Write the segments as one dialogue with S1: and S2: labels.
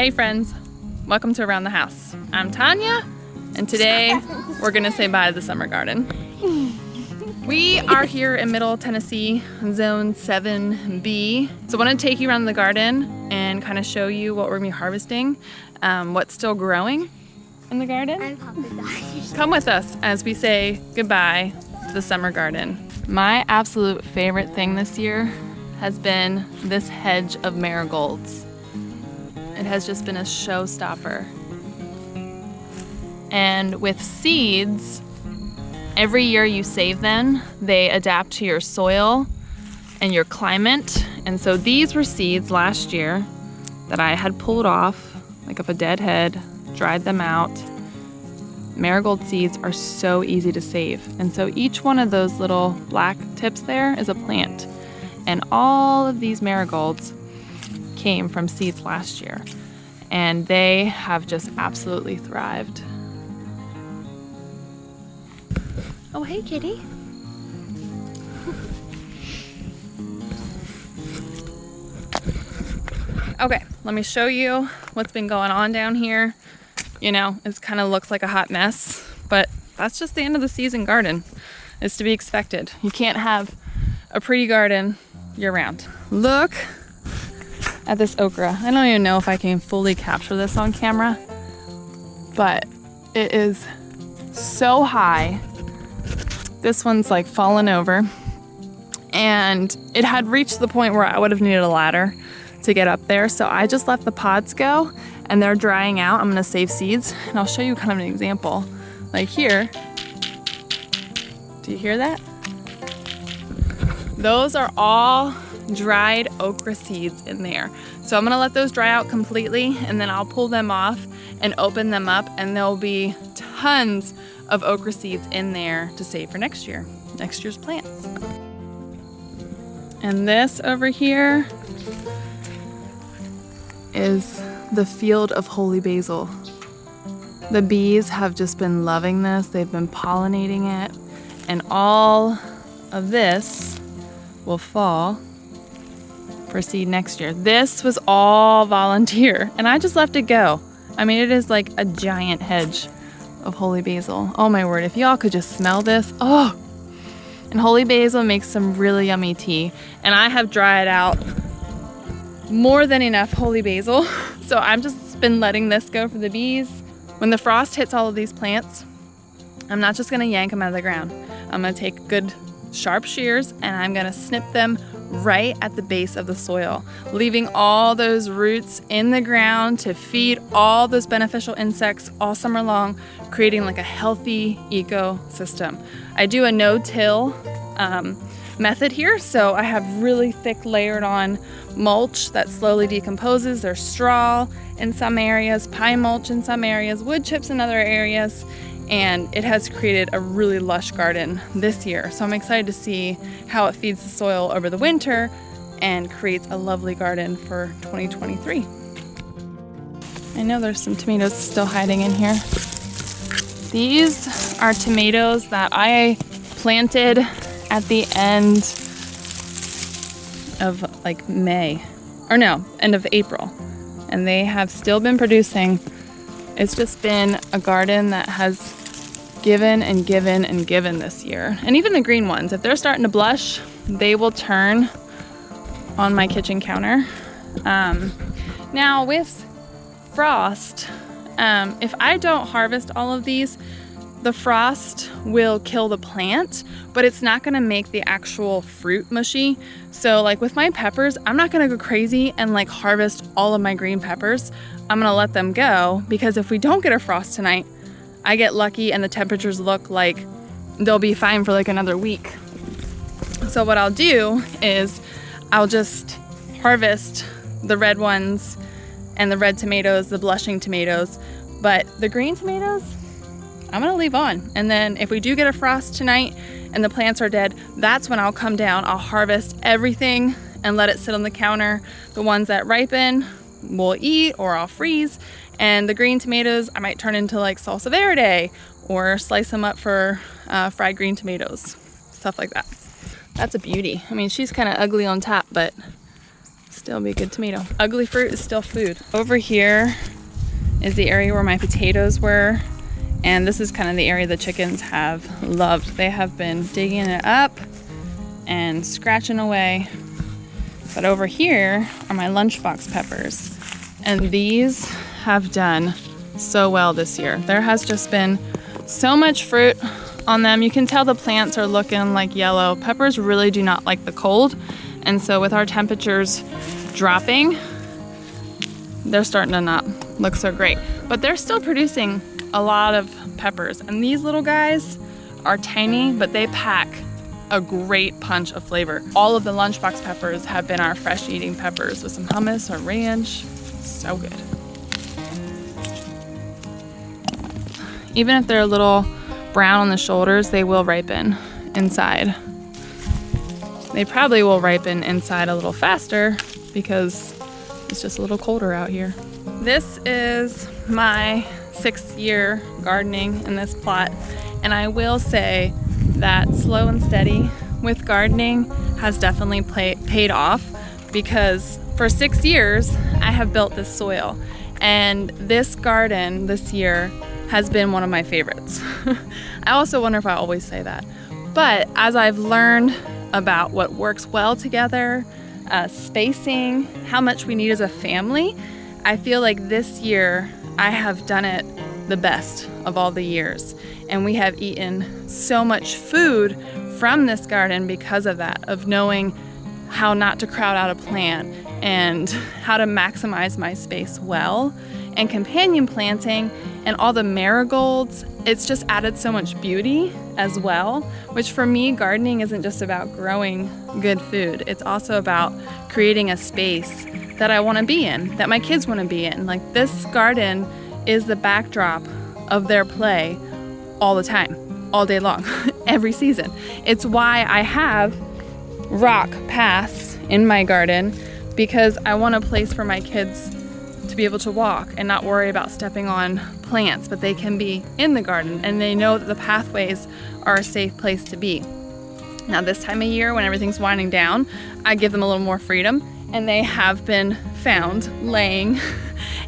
S1: Hey friends, welcome to Around the House. I'm Tanya, and today we're gonna say bye to the summer garden. We are here in Middle Tennessee, Zone 7B. So I want to take you around the garden and kind of show you what we're gonna be harvesting, what's still growing in the garden. Come with us as we say goodbye to the summer garden. My absolute favorite thing this year has been this hedge of marigolds. It has just been a showstopper. And with seeds, every year you save them, they adapt to your soil and your climate. And so these were seeds last year that I had pulled off, like of a dead head, dried them out. Marigold seeds are so easy to save. And so each one of those little black tips there is a plant. And all of these marigolds came from seeds last year. And they have just absolutely thrived. Oh, hey, kitty. Okay, let me show you what's been going on down here. You know, it kind of looks like a hot mess, but that's just the end of the season garden. It's to be expected. You can't have a pretty garden year-round. Look at this okra. I don't even know if I can fully capture this on camera, but it is so high. This one's like fallen over, and it had reached the point where I would have needed a ladder to get up there. So I just let the pods go and they're drying out. I'm gonna save seeds and I'll show you kind of an example. Like here, do you hear that? Those are all dried okra seeds in there. So I'm gonna let those dry out completely and then I'll pull them off and open them up, and there'll be tons of okra seeds in there to save for next year's plants. And this over here is the field of holy basil. The bees have just been loving this. They've been pollinating it, and all of this will fall for seed next year. This was all volunteer, and I just left it go. I mean, it is like a giant hedge of holy basil. Oh my word, if y'all could just smell this. Oh, and holy basil makes some really yummy tea, and I have dried out more than enough holy basil. So I've just been letting this go for the bees. When the frost hits all of these plants, I'm not just gonna yank them out of the ground. I'm gonna take good sharp shears and I'm gonna snip them right at the base of the soil, leaving all those roots in the ground to feed all those beneficial insects all summer long, creating like a healthy ecosystem. I do a no-till method here, so I have really thick layered on mulch that slowly decomposes. There's straw in some areas, pine mulch in some areas, wood chips in other areas, and it has created a really lush garden this year. So I'm excited to see how it feeds the soil over the winter and creates a lovely garden for 2023. I know there's some tomatoes still hiding in here. These are tomatoes that I planted at the end of like May, or no, end of April. And they have still been producing. It's just been a garden that has given and given and given this year. And even the green ones, if they're starting to blush, they will turn on my kitchen counter. Now with frost, if I don't harvest all of these, the frost will kill the plant, but it's not gonna make the actual fruit mushy. So like with my peppers, I'm not gonna go crazy and like harvest all of my green peppers. I'm gonna let them go, because if we don't get a frost tonight, I get lucky and the temperatures look like they'll be fine for like another week. So what I'll do is I'll just harvest the red ones and the red tomatoes, the blushing tomatoes, but the green tomatoes, I'm gonna leave on. And then if we do get a frost tonight and the plants are dead, that's when I'll come down, I'll harvest everything and let it sit on the counter. The ones that ripen, we'll eat or I'll freeze. And the green tomatoes, I might turn into like salsa verde or slice them up for fried green tomatoes, stuff like that. That's a beauty. I mean, she's kind of ugly on top, but Still be a good tomato. Ugly fruit is still food. Over here is the area where my potatoes were. And this is kind of the area the chickens have loved. They have been digging it up and scratching away. But over here are my lunchbox peppers. And these have done so well this year. There has just been so much fruit on them. You can tell the plants are looking like yellow. Peppers really do not like the cold. And so with our temperatures dropping, they're starting to not look so great. But they're still producing a lot of peppers. And these little guys are tiny, but they pack a great punch of flavor. All of the lunchbox peppers have been our fresh eating peppers with some hummus or ranch. So good. Even if they're a little brown on the shoulders, they will ripen inside. They probably will ripen inside a little faster because it's just a little colder out here. This is my 6th year gardening in this plot, and I will say that slow and steady with gardening has definitely paid off, because for 6 years I have built this soil, and this garden this year has been one of my favorites. I also wonder if I always say that, but as I've learned about what works well together, spacing, how much we need as a family, I feel like this year I have done it the best of all the years. And we have eaten so much food from this garden because of that, of knowing how not to crowd out a plant and how to maximize my space well. And companion planting and all the marigolds, it's just added so much beauty as well, which for me, gardening isn't just about growing good food. It's also about creating a space that I want to be in, that my kids want to be in. Like, this garden is the backdrop of their play all the time, all day long, every season. It's why I have rock paths in my garden, because I want a place for my kids to be able to walk and not worry about stepping on plants, but they can be in the garden and they know that the pathways are a safe place to be. Now, this time of year when everything's winding down, I give them a little more freedom, and they have been found laying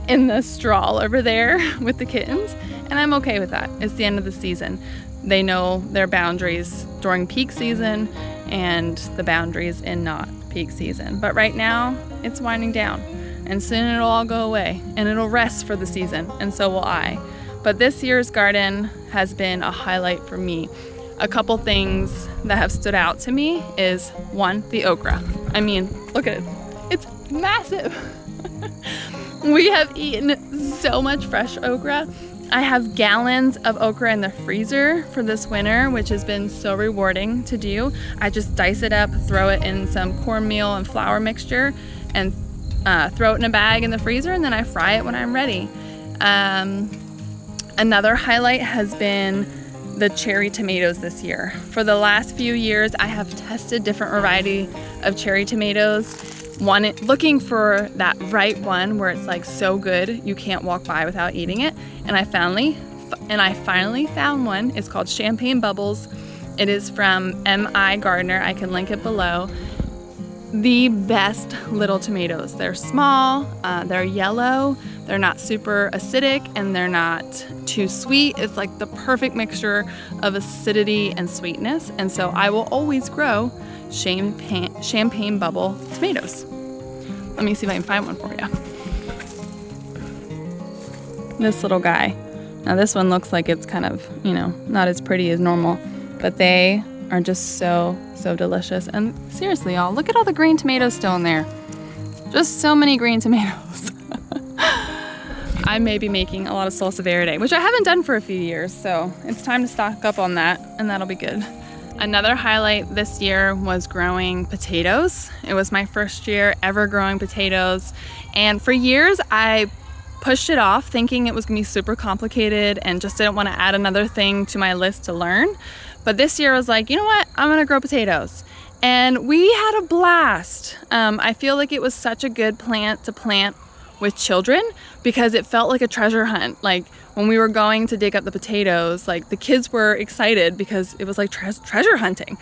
S1: in the straw over there with the kittens, and I'm okay with that. It's the end of the season. They know their boundaries during peak season and the boundaries in not peak season. But right now, it's winding down, and soon it'll all go away and it'll rest for the season, and so will I. But this year's garden has been a highlight for me. A couple things that have stood out to me is, one, the okra. I mean, look at it. It's massive. We have eaten so much fresh okra. I have gallons of okra in the freezer for this winter, which has been so rewarding to do. I just dice it up, throw it in some cornmeal and flour mixture, and throw it in a bag in the freezer, and then I fry it when I'm ready. Another highlight has been the cherry tomatoes this year. For the last few years, I have tested different variety of cherry tomatoes. One, looking for that right one where it's like so good you can't walk by without eating it. And I finally found one. It's called Champagne Bubbles. It is from M.I. Gardner. I can link it below. The best little tomatoes. They're small, they're yellow, they're not super acidic, and they're not too sweet. It's like the perfect mixture of acidity and sweetness. And so I will always grow champagne bubble tomatoes. Let me see if I can find one for you. This little guy. Now this one looks like it's kind of, not as pretty as normal, but they are just so delicious. And seriously, y'all, look at all the green tomatoes still in there. Just so many green tomatoes. I may be making a lot of salsa verde, which I haven't done for a few years, so it's time to stock up on that, and that'll be good. Another highlight this year was growing potatoes. It was my first year ever growing potatoes, and for years I pushed it off thinking it was gonna be super complicated and just didn't want to add another thing to my list to learn. But this year I was like, you know what, I'm gonna grow potatoes. And we had a blast. I feel like it was such a good plant to plant with children because it felt like a treasure hunt. Like when we were going to dig up the potatoes, like the kids were excited because it was like treasure hunting.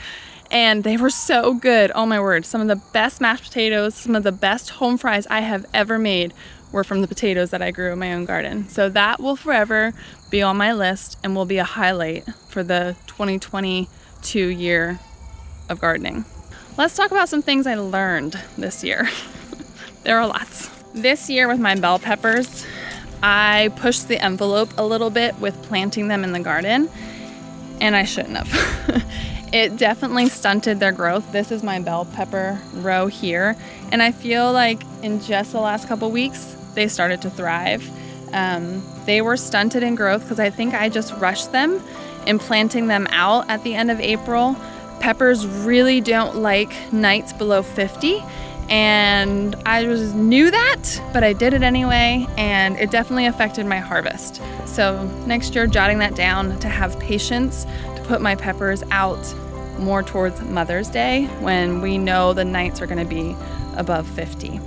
S1: And they were so good. Oh my word. Some of the best mashed potatoes, some of the best home fries I have ever made were from the potatoes that I grew in my own garden. So that will forever be on my list and will be a highlight for the 2022 year of gardening. Let's talk about some things I learned this year. There are lots. This year with my bell peppers, I pushed the envelope a little bit with planting them in the garden, and I shouldn't have. It definitely stunted their growth. This is my bell pepper row here, and I feel like in just the last couple weeks, they started to thrive. They were stunted in growth because I think I just rushed them in planting them out at the end of April. Peppers really don't like nights below 50, and I just knew that, but I did it anyway, and it definitely affected my harvest. So next year, jotting that down to have patience to put my peppers out more towards Mother's Day when we know the nights are gonna be above 50.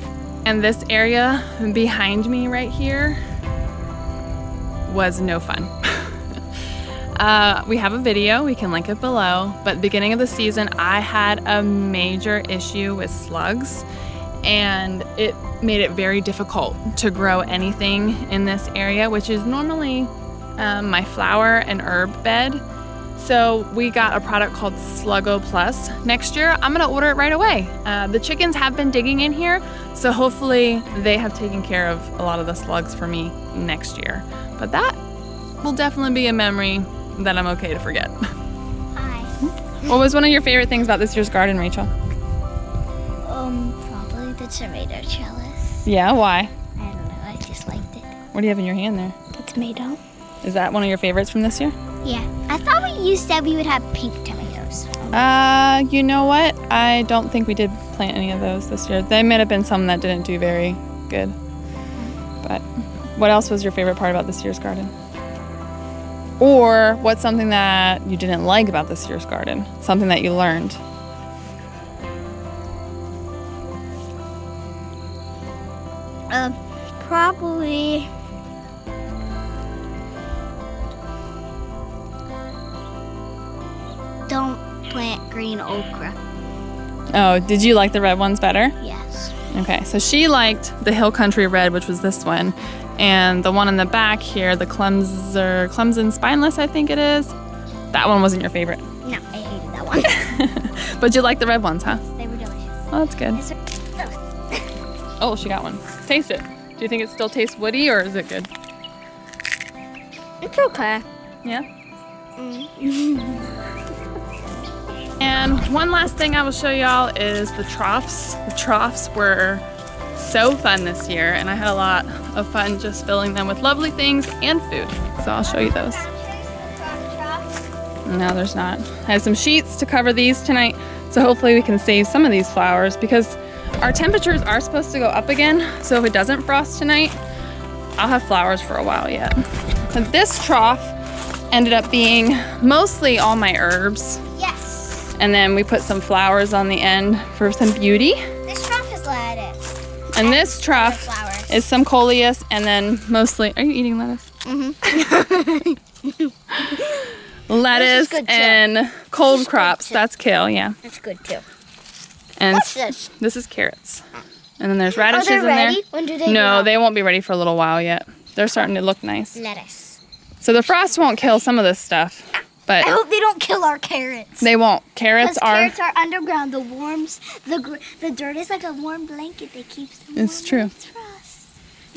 S1: And this area behind me right here was no fun. We have a video, we can link it below, but beginning of the season, I had a major issue with slugs, and it made it very difficult to grow anything in this area, which is normally my flower and herb bed. So we got a product called Sluggo Plus. Next year, I'm gonna order it right away. The chickens have been digging in here, so hopefully they have taken care of a lot of the slugs for me next year. But that will definitely be a memory that I'm okay to forget.
S2: Hi.
S1: What was one of your favorite things about this year's garden, Rachel?
S2: Probably the tomato trellis.
S1: Yeah, why?
S2: I don't know, I just liked it.
S1: What do you have in your hand there?
S2: The tomato?
S1: Is that one of your favorites from this year?
S2: Yeah. I thought you said we would have pink tomatoes.
S1: You know what? I don't think we did plant any of those this year. There might have been some that didn't do very good. But what else was your favorite part about this year's garden? Or what's something that you didn't like about this year's garden? Something that you learned?
S2: Probably don't plant green okra.
S1: Oh, did you like the red ones better?
S2: Yes.
S1: Okay, so she liked the Hill Country Red, which was this one, and the one in the back here, the Clemson Spineless, I think it is. That one wasn't your favorite.
S2: No, I hated that one.
S1: But you like the red ones, huh?
S2: They were delicious.
S1: Oh, that's good. Oh, she got one. Taste it. Do you think it still tastes woody, or is it good?
S2: It's okay.
S1: Yeah? And one last thing I will show y'all is the troughs. The troughs were so fun this year, and I had a lot of fun just filling them with lovely things and food. So I'll show you those. No, there's not. I have some sheets to cover these tonight, so hopefully we can save some of these flowers because our temperatures are supposed to go up again. So if it doesn't frost tonight, I'll have flowers for a while yet. But this trough ended up being mostly all my herbs.
S2: Yes.
S1: And then we put some flowers on the end for some beauty.
S2: This trough is lettuce.
S1: And this trough is some coleus, and then mostly, are you eating lettuce?
S2: Mm-hmm.
S1: Lettuce and cold crops. That's kale, yeah.
S2: That's good too.
S1: And
S2: What's this?
S1: This is carrots. And then there's radishes
S2: Are
S1: in
S2: they ready?
S1: there.
S2: When do they
S1: No,
S2: grow?
S1: they won't be ready for a little while yet. They're starting to look nice.
S2: Lettuce.
S1: So the frost won't kill some of this stuff, but
S2: I hope they don't kill our carrots.
S1: they won't. Carrots
S2: Because
S1: are.
S2: carrots are underground. The worms, the dirt is like a warm blanket that keeps them
S1: It's
S2: warm
S1: true.
S2: when it's frost.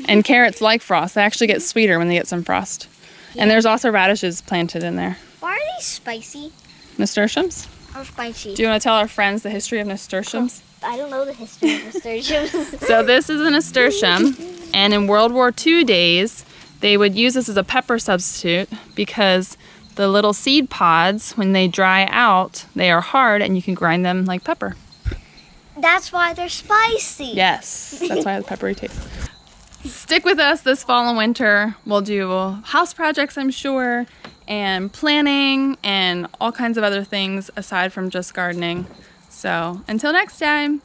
S1: And carrots like frost. They actually get sweeter when they get some frost. And there's also radishes planted in there.
S2: Why are these spicy
S1: Nasturtiums.
S2: or spicy?
S1: Do you want to tell our friends the history of nasturtiums?
S2: I don't know the history of nasturtiums.
S1: So this is a nasturtium, and in World War II days, they would use this as a pepper substitute because the little seed pods, when they dry out, they are hard and you can grind them like pepper.
S2: That's why they're spicy.
S1: Yes, that's why it has peppery taste. Stick with us this fall and winter. We'll do house projects, I'm sure, and planning and all kinds of other things aside from just gardening. So until next time.